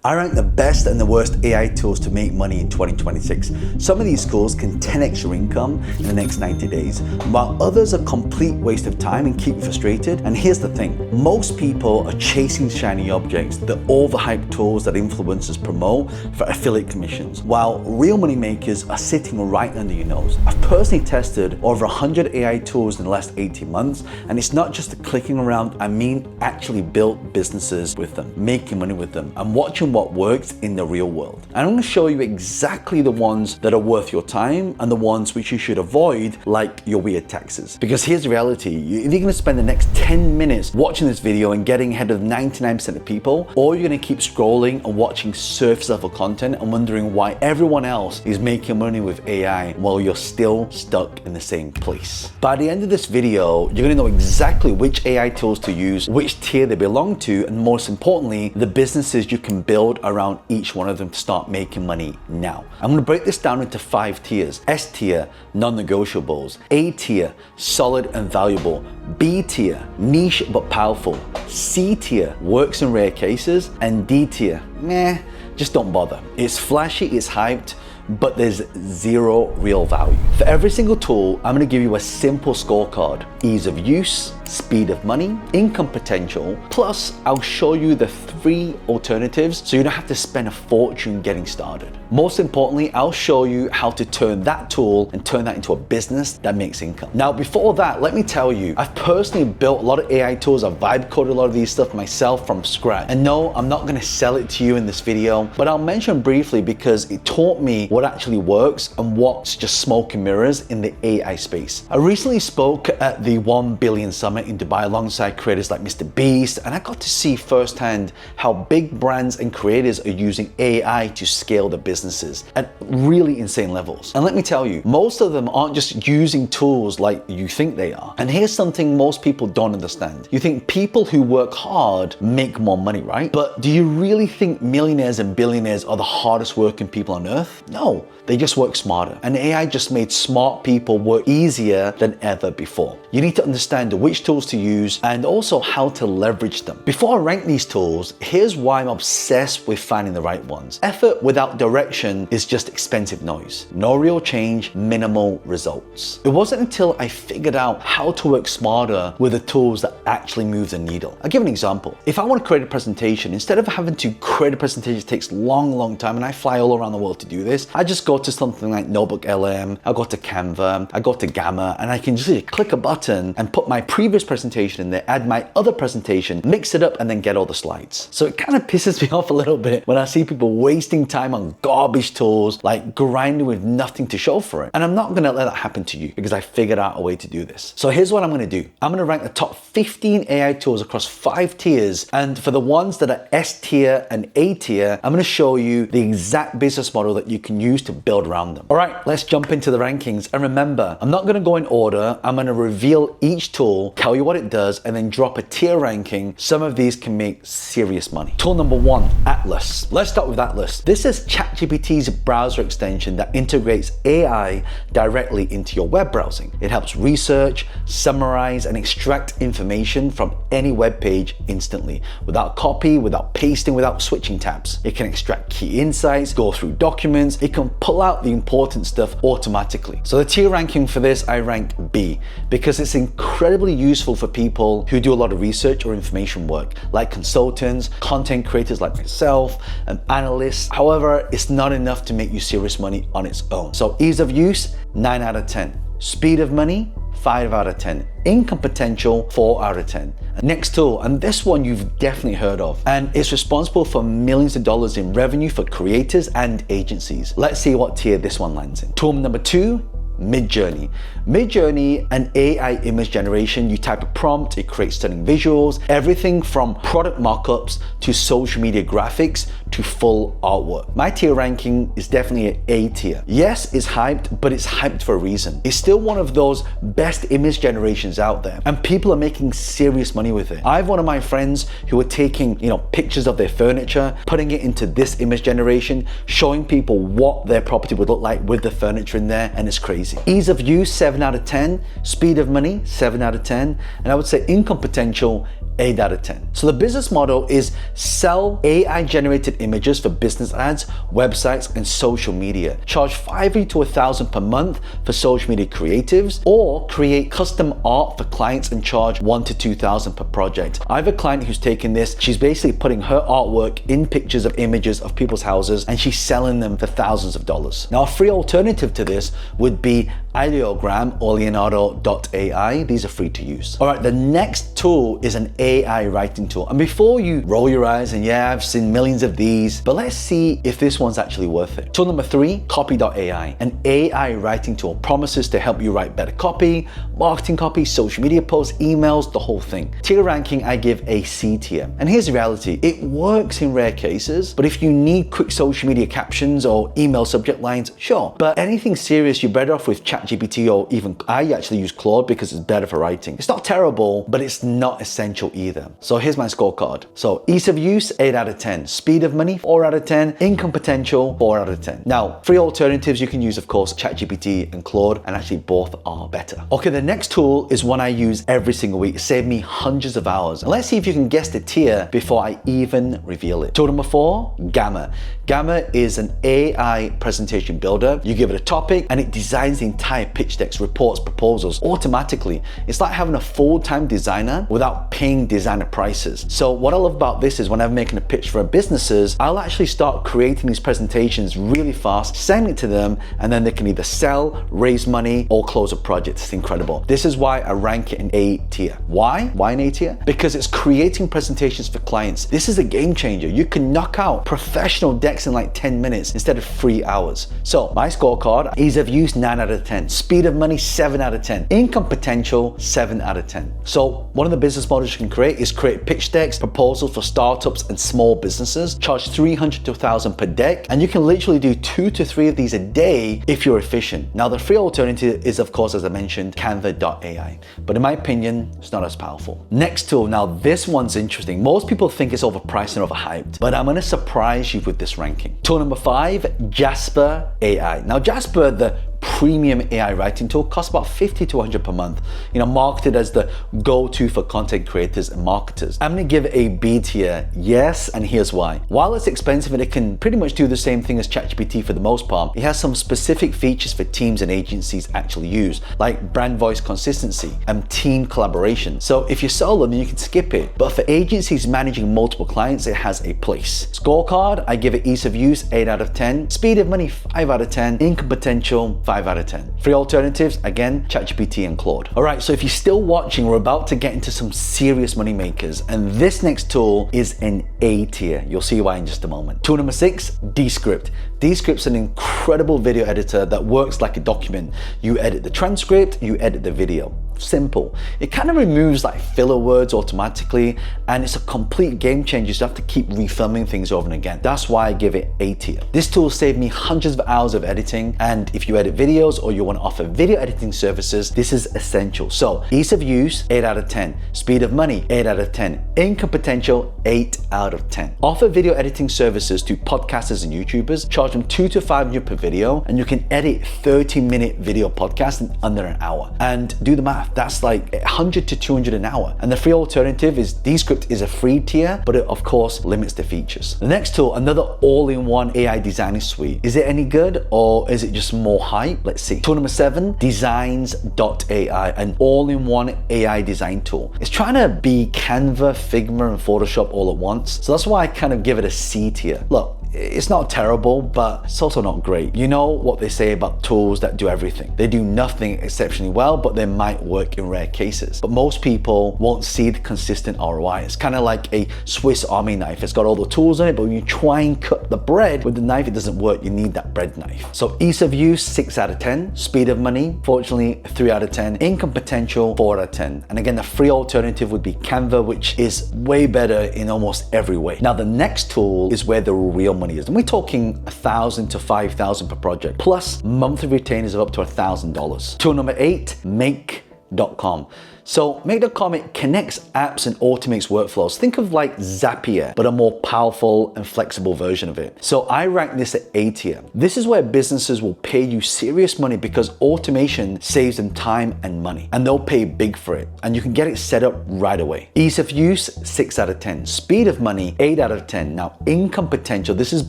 I rank the best and the worst AI tools to make money in 2026. Some of these tools can 10x your income in the next 90 days, while others are a complete waste of time and keep you frustrated. And here's the thing, most people are chasing shiny objects, the overhyped tools that influencers promote for affiliate commissions, while real money makers are sitting right under your nose. I've personally tested over 100 AI tools in the last 18 months, and it's not just the clicking around, I mean actually built businesses with them, making money with them, and watching what works in the real world. And I'm going to show you exactly the ones that are worth your time and the ones which you should avoid, like your weird taxes. Because here's the reality, you're either going to spend the next 10 minutes watching this video and getting ahead of 99% of people, or you're going to keep scrolling and watching surface level content and wondering why everyone else is making money with AI while you're still stuck in the same place. By the end of this video, you're going to know exactly which AI tools to use, which tier they belong to, and most importantly, the businesses you can build around each one of them to start making money now. I'm going to break this down into 5 tiers. S tier, non-negotiables. A tier, solid and valuable. B tier, niche but powerful. C tier, works in rare cases. And D tier, meh, just don't bother. It's flashy, it's hyped, but there's zero real value. For every single tool, I'm gonna give you a simple scorecard. Ease of use, speed of money, income potential, plus I'll show you the 3 alternatives so you don't have to spend a fortune getting started. Most importantly, I'll show you how to turn that tool and turn that into a business that makes income. Now, before that, let me tell you, I've personally built a lot of AI tools. I've vibe coded a lot of these stuff myself from scratch. And no, I'm not gonna sell it to you in this video, but I'll mention briefly because it taught me what actually works and what's just smoke and mirrors in the AI space. I recently spoke at the 1 Billion Summit in Dubai alongside creators like Mr. Beast, and I got to see firsthand how big brands and creators are using AI to scale their businesses at really insane levels. And let me tell you, most of them aren't just using tools like you think they are. And here's something most people don't understand. You think people who work hard make more money, right? But do you really think millionaires and billionaires are the hardest working people on earth? No, they just work smarter. And AI just made smart people work easier than ever before. You need to understand which tools to use and also how to leverage them. Before I rank these tools, here's why I'm obsessed with finding the right ones. Effort without direction is just expensive noise. No real change, minimal results. It wasn't until I figured out how to work smarter with the tools that actually move the needle. I'll give an example. If I want to create a presentation, instead of having to create a presentation that takes long time, and I fly all around the world to do this, I just go to something like Notebook LM, I go to Canva, I go to Gamma, and I can just click a button and put my previous presentation in there, add my other presentation, mix it up, and then get all the slides. So it kind of pisses me off a little bit when I see people wasting time on garbage tools, like grinding with nothing to show for it. And I'm not gonna let that happen to you because I figured out a way to do this. So here's what I'm gonna do. I'm gonna rank the top 15 AI tools across 5 tiers. And for the ones that are S tier and A tier, I'm gonna show you the exact business model that you can use to build around them. All right, let's jump into the rankings. And remember, I'm not gonna go in order. I'm gonna reveal each tool, tell you what it does, and then drop a tier ranking. Some of these can make serious money. Tool number 1, Atlas. Let's start with Atlas. This is ChatGPT's browser extension that integrates AI directly into your web browsing. It helps research, summarize, and extract information from any web page instantly, without copy, without pasting, without switching tabs. It can extract key insights, go through documents, it can pull out the important stuff automatically. So the tier ranking for this, I rank B, because it's incredibly useful for people who do a lot of research or information work, like consultants, content creators like myself, and analysts. However, it's not enough to make you serious money on its own. So ease of use, 9 out of 10. Speed of money, 5 out of 10. Income potential, 4 out of 10. Next tool, and this one you've definitely heard of, and it's responsible for millions of dollars in revenue for creators and agencies. Let's see what tier this one lands in. Tool number 2, Midjourney. Midjourney, an AI image generation. You type a prompt, it creates stunning visuals, everything from product mockups to social media graphics to full artwork. My tier ranking is definitely an A tier. Yes, it's hyped, but it's hyped for a reason. It's still one of those best image generations out there, and people are making serious money with it. I have one of my friends who are taking, pictures of their furniture, putting it into this image generation, showing people what their property would look like with the furniture in there, and it's crazy. Ease of use, 7 out of 10. Speed of money, 7 out of 10. And I would say income potential, 8 out of 10. So the business model is sell AI generated images for business ads, websites, and social media. Charge $500 to $1,000 per month for social media creatives, or create custom art for clients and charge $1,000 to $2,000 per project. I have a client who's taken this. She's basically putting her artwork in pictures of images of people's houses and she's selling them for thousands of dollars. Now, a free alternative to this would be Ideogram or Leonardo.ai. These are free to use. All right, the next tool is an AI writing tool. And before you roll your eyes and yeah, I've seen millions of these, but let's see if this one's actually worth it. Tool number 3, Copy.ai, an AI writing tool, promises to help you write better copy, marketing copy, social media posts, emails, the whole thing. Tier ranking, I give a C tier. And here's the reality, it works in rare cases, but if you need quick social media captions or email subject lines, sure. But anything serious, you're better off with ChatGPT, or even I actually use Claude because it's better for writing. It's not terrible, but it's not essential either. So here's my scorecard. So ease of use, 8 out of 10. Speed of money, 4 out of 10. Income potential, 4 out of 10. Now, free alternatives you can use, of course, ChatGPT and Claude, and actually both are better. Okay, the next tool is one I use every single week. It saved me hundreds of hours. And let's see if you can guess the tier before I even reveal it. Tool number 4, Gamma. Gamma is an AI presentation builder. You give it a topic and it designs the entire pitch decks, reports, proposals automatically. It's like having a full-time designer without paying designer prices. So what I love about this is when I'm making a pitch for businesses, I'll actually start creating these presentations really fast, send it to them, and then they can either sell, raise money, or close a project. It's incredible. This is why I rank it in A tier. Why? Why in A tier? Because it's creating presentations for clients. This is a game changer. You can knock out professional decks in like 10 minutes instead of 3 hours. So my scorecard, ease of use, 9 out of 10. Speed of money, 7 out of 10. Income potential, 7 out of 10. So one of the business models you can create is create pitch decks, proposals for startups and small businesses. Charge $300 to $1,000 per deck, and you can literally do 2 to 3 of these a day if you're efficient. Now the free alternative is, of course, as I mentioned, Canva.ai, but in my opinion, it's not as powerful. Next tool, now this one's interesting. Most people think it's overpriced and overhyped, but I'm gonna surprise you with this ranking. Tool number 5, Jasper AI. Now Jasper, the premium AI writing tool, costs about $50 to $100 per month, marketed as the go-to for content creators and marketers. I'm gonna give it a B tier, yes, and here's why. While it's expensive and it can pretty much do the same thing as ChatGPT for the most part, it has some specific features for teams and agencies actually use, like brand voice consistency and team collaboration. So if you're solo, then you can skip it, but for agencies managing multiple clients, it has a place. Scorecard, I give it ease of use, 8 out of 10. Speed of money, 5 out of 10. Income potential, 5 out of 10. Free alternatives, again, ChatGPT and Claude. All right, so if you're still watching, we're about to get into some serious money makers, and this next tool is an A tier. You'll see why in just a moment. Tool number 6, Descript. Descript's an incredible video editor that works like a document. You edit the transcript, you edit the video. Simple. It kind of removes like filler words automatically, and it's a complete game changer. You have to keep refilming things over and again. That's why I give it A tier. This tool saved me hundreds of hours of editing, and if you edit videos or you want to offer video editing services, this is essential. So ease of use, 8 out of 10. Speed of money, 8 out of 10. Income potential, 8 out of 10. Offer video editing services to podcasters and YouTubers. Charge them $200 to $500 per video, and you can edit 30-minute video podcasts in under an hour. And do the math. That's like $100 to $200 an hour. And the free alternative is Descript is a free tier, but it of course limits the features. The next tool, another all-in-one AI designing suite. Is it any good or is it just more hype? Let's see. Tool number 7, Designs.ai, an all-in-one AI design tool. It's trying to be Canva, Figma, and Photoshop all at once. So that's why I kind of give it a C tier. Look, it's not terrible, but it's also not great. You know what they say about tools that do everything. They do nothing exceptionally well, but they might work in rare cases. But most people won't see the consistent ROI. It's kind of like a Swiss Army knife. It's got all the tools in it, but when you try and cut the bread with the knife, it doesn't work. You need that bread knife. So ease of use, 6 out of 10. Speed of money, fortunately, 3 out of 10. Income potential, 4 out of 10. And again, the free alternative would be Canva, which is way better in almost every way. Now, the next tool is where the real money is. And we're talking $1,000 to $5,000 per project, plus monthly retainers of up to $1,000. Tool number 8, Make.com. So make the comment connects apps and automates workflows. Think of like Zapier, but a more powerful and flexible version of it. So I rank this at A tier. This is where businesses will pay you serious money because automation saves them time and money, and they'll pay big for it. And you can get it set up right away. Ease of use, 6 out of 10. Speed of money, 8 out of 10. Now, income potential, this is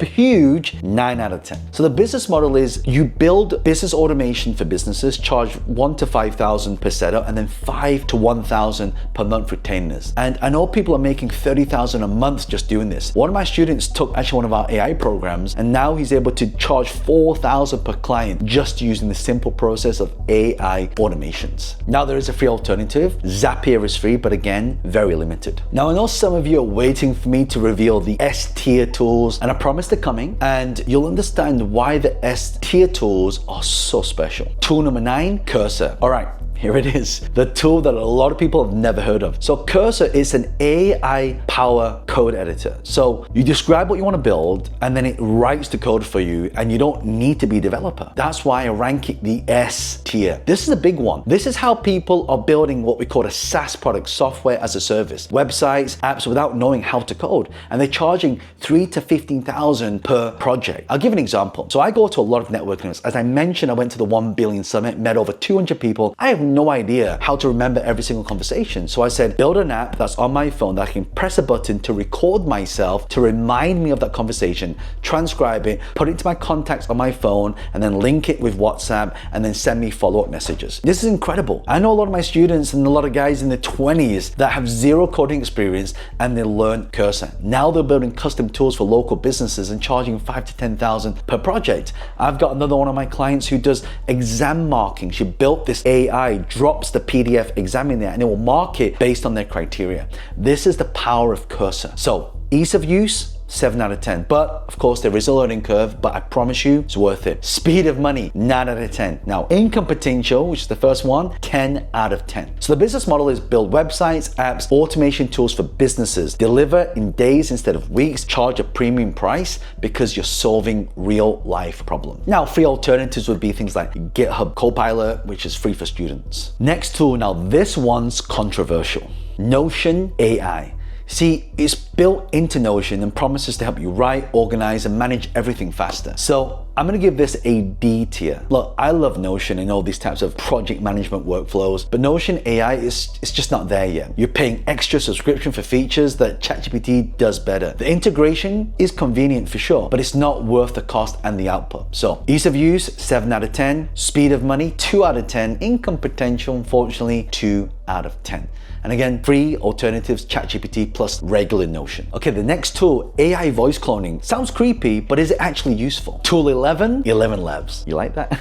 huge, 9 out of 10. So the business model is you build business automation for businesses, charge 1 to 5,000 per setup, and then 5 to 1,000 per month retainers. And I know people are making 30,000 a month just doing this. One of my students took actually one of our AI programs, and now he's able to charge 4,000 per client just using the simple process of AI automations. Now there is a free alternative. Zapier is free, but again, very limited. Now I know some of you are waiting for me to reveal the S tier tools, and I promise they're coming, and you'll understand why the S tier tools are so special. Tool number 9, Cursor. All right. Here it is, the tool that a lot of people have never heard of. So Cursor is an AI power code editor. So you describe what you want to build and then it writes the code for you, and you don't need to be a developer. That's why I rank it the S tier. This is a big one. This is how people are building what we call a SaaS product, software as a service, websites, apps without knowing how to code. And they're charging 3 to 15,000 per project. I'll give an example. So I go to a lot of networking events. As I mentioned, I went to the 1 Billion Summit, met over 200 people. I have no idea how to remember every single conversation. So I said, build an app that's on my phone that I can press a button to record myself to remind me of that conversation, transcribe it, put it into my contacts on my phone, and then link it with WhatsApp, and then send me follow-up messages. This is incredible. I know a lot of my students and a lot of guys in their 20s that have zero coding experience, and they learn Cursor. Now they're building custom tools for local businesses and charging 5 to 10,000 per project. I've got another one of my clients who does exam marking. She built this AI, drops the PDF exam in there, and it will mark it based on their criteria. This is the power of Cursor. So ease of use, 7 out of 10. But of course there is a learning curve, but I promise you it's worth it. Speed of money, 9 out of 10. Now income potential, which is the first one, 10 out of 10. So the business model is build websites, apps, automation tools for businesses, deliver in days instead of weeks, charge a premium price because you're solving real life problems. Now free alternatives would be things like GitHub Copilot, which is free for students. Next tool, now this one's controversial. Notion AI. See, it's built into Notion and promises to help you write, organize, and manage everything faster. So I'm gonna give this a D tier. Look, I love Notion and all these types of project management workflows, but Notion AI is just not there yet. You're paying extra subscription for features that ChatGPT does better. The integration is convenient for sure, but it's not worth the cost and the output. So ease of use, 7 out of 10. Speed of money, 2 out of 10. Income potential, unfortunately, 2 out of 10. And again, free alternatives, ChatGPT plus regular Notion. Okay, the next tool, AI voice cloning. Sounds creepy, but is it actually useful? Tool 11, ElevenLabs. You like that?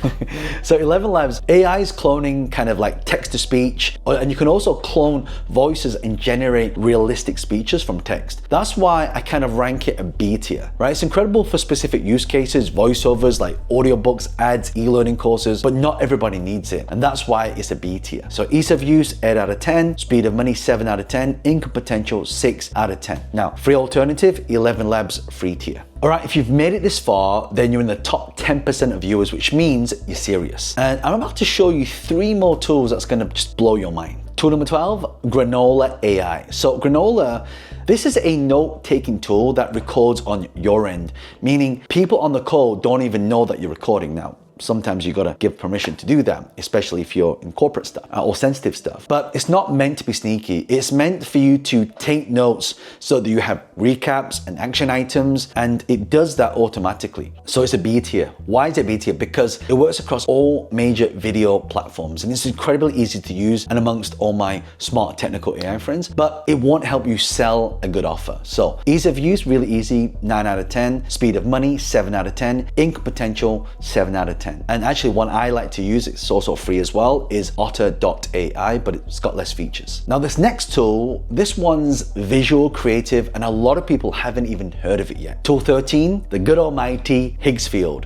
So ElevenLabs, AI is cloning kind of like text to speech, and you can also clone voices and generate realistic speeches from text. That's why I kind of rank it a B tier, right? It's incredible for specific use cases, voiceovers like audiobooks, ads, e-learning courses, but not everybody needs it. And that's why it's a B tier. So ease of use, 8 out of 10. Speed of money, 7 out of 10. Income potential, 6 out of 10. Now, free alternative, ElevenLabs free tier. All right, if you've made it this far, then you're in the top 10% of viewers, which means you're serious. And I'm about to show you 3 more tools that's gonna just blow your mind. Tool number 12, Granola AI. So Granola, this is a note-taking tool that records on your end, meaning people on the call don't even know that you're recording now. Sometimes you gotta give permission to do that, especially if you're in corporate stuff or sensitive stuff. But it's not meant to be sneaky. It's meant for you to take notes so that you have recaps and action items, and it does that automatically. So it's a B tier. Why is it B tier? Because it works across all major video platforms, and it's incredibly easy to use and amongst all my smart technical AI friends, but it won't help you sell a good offer. So ease of use, really easy, 9 out of 10. Speed of money, 7 out of 10. Income potential, 7 out of 10. And actually one I like to use, it's also free as well, is Otter.ai, but it's got less features. Now this next tool, this one's visual, creative, and a lot of people haven't even heard of it yet. Tool 13, the good almighty Higsfield.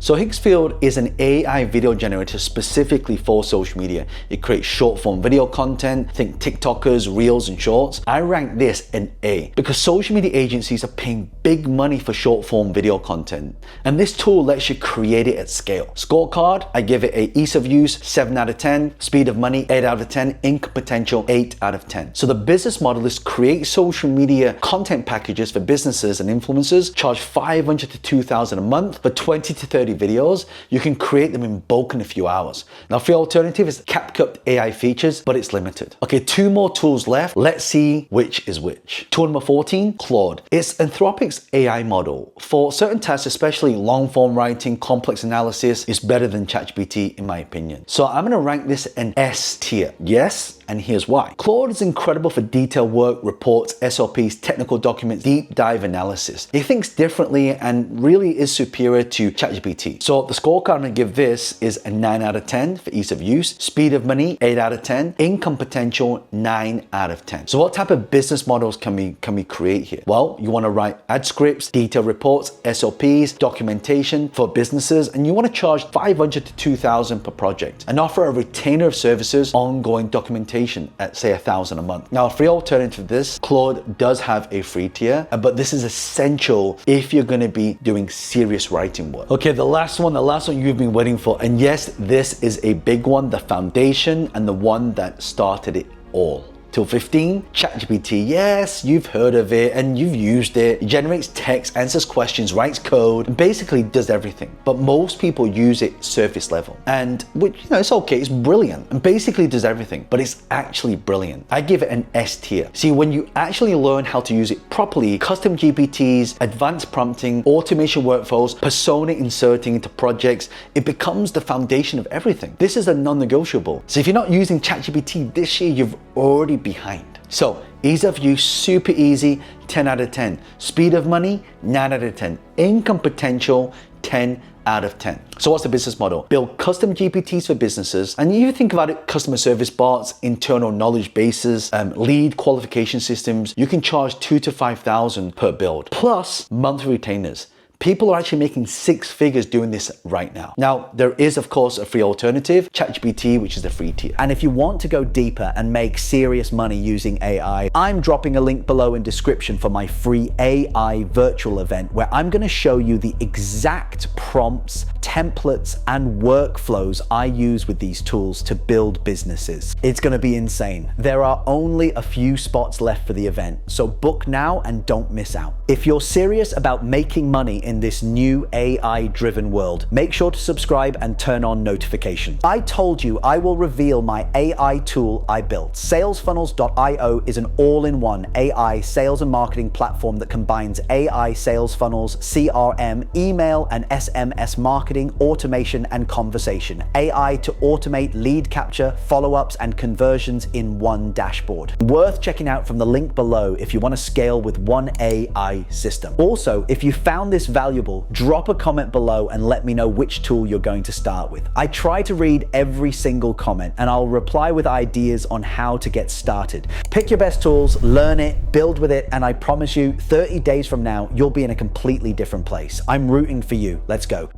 So Higsfield is an AI video generator specifically for social media. It creates short form video content, think TikTokers, Reels and Shorts. I rank this an A because social media agencies are paying big money for short form video content. And this tool lets you create it at scale. Scorecard, I give it a ease of use, 7 out of 10, speed of money, 8 out of 10, income potential, 8 out of 10. So the business model is create social media content packages for businesses and influencers, charge $500 to $2,000 a month for 20 to 30 videos. You can create them in bulk in a few hours. Now, free alternative is CapCut AI features, but it's limited. Okay, 2 more tools left. Let's see which is which. Tool number 14, Claude. It's Anthropic's AI model. For certain tasks, especially long form writing, complex analysis, is better than ChatGPT in my opinion. So I'm gonna rank this an S tier. Yes, and here's why. Claude is incredible for detailed work, reports, SOPs, technical documents, deep dive analysis. It thinks differently and really is superior to ChatGPT. So the scorecard I'm gonna give this is a 9 out of 10 for ease of use, speed of money, 8 out of 10, income potential, 9 out of 10. So what type of business models can we create here? Well, you wanna write ad scripts, detailed reports, SOPs, documentation for businesses, and you wanna charge $500 to $2,000 per project and offer a retainer of services, ongoing documentation at say $1,000 a month. Now, a free alternative to this, Claude does have a free tier, but this is essential if you're gonna be doing serious writing work. Okay, the last one you've been waiting for, and yes, this is a big one, the foundation and the one that started it all. Tool 15, ChatGPT. Yes, you've heard of it and you've used it. It generates text, answers questions, writes code, and basically does everything. But most people use it surface level. And which, it's okay, it's brilliant and basically does everything, but it's actually brilliant. I give it an S tier. See, when you actually learn how to use it properly, custom GPTs, advanced prompting, automation workflows, persona inserting into projects, it becomes the foundation of everything. This is a non-negotiable. So if you're not using ChatGPT this year, you've already behind. So ease of use, super easy, 10 out of 10. Speed of money, 9 out of 10. Income potential, 10 out of 10. So what's the business model? Build custom GPTs for businesses, and you think about it, customer service bots, internal knowledge bases, lead qualification systems. You can charge $2,000 to $5,000 per build, plus monthly retainers. People are actually making 6 figures doing this right now. Now, there is, of course, a free alternative, ChatGPT, which is the free tier. And if you want to go deeper and make serious money using AI, I'm dropping a link below in description for my free AI virtual event where I'm going to show you the exact prompts, templates, and workflows I use with these tools to build businesses. It's going to be insane. There are only a few spots left for the event, so book now and don't miss out. If you're serious about making money in this new AI-driven world, make sure to subscribe and turn on notifications. I told you I will reveal my AI tool I built. SalesFunnels.io is an all-in-one AI sales and marketing platform that combines AI sales funnels, CRM, email, and SMS marketing, automation, and conversation. AI to automate lead capture, follow-ups, and conversions in one dashboard. Worth checking out from the link below if you want to scale with one AI system. Also, if you found this valuable, drop a comment below and let me know which tool you're going to start with. I try to read every single comment and I'll reply with ideas on how to get started. Pick your best tools, learn it, build with it, and I promise you 30 days from now, you'll be in a completely different place. I'm rooting for you. Let's go.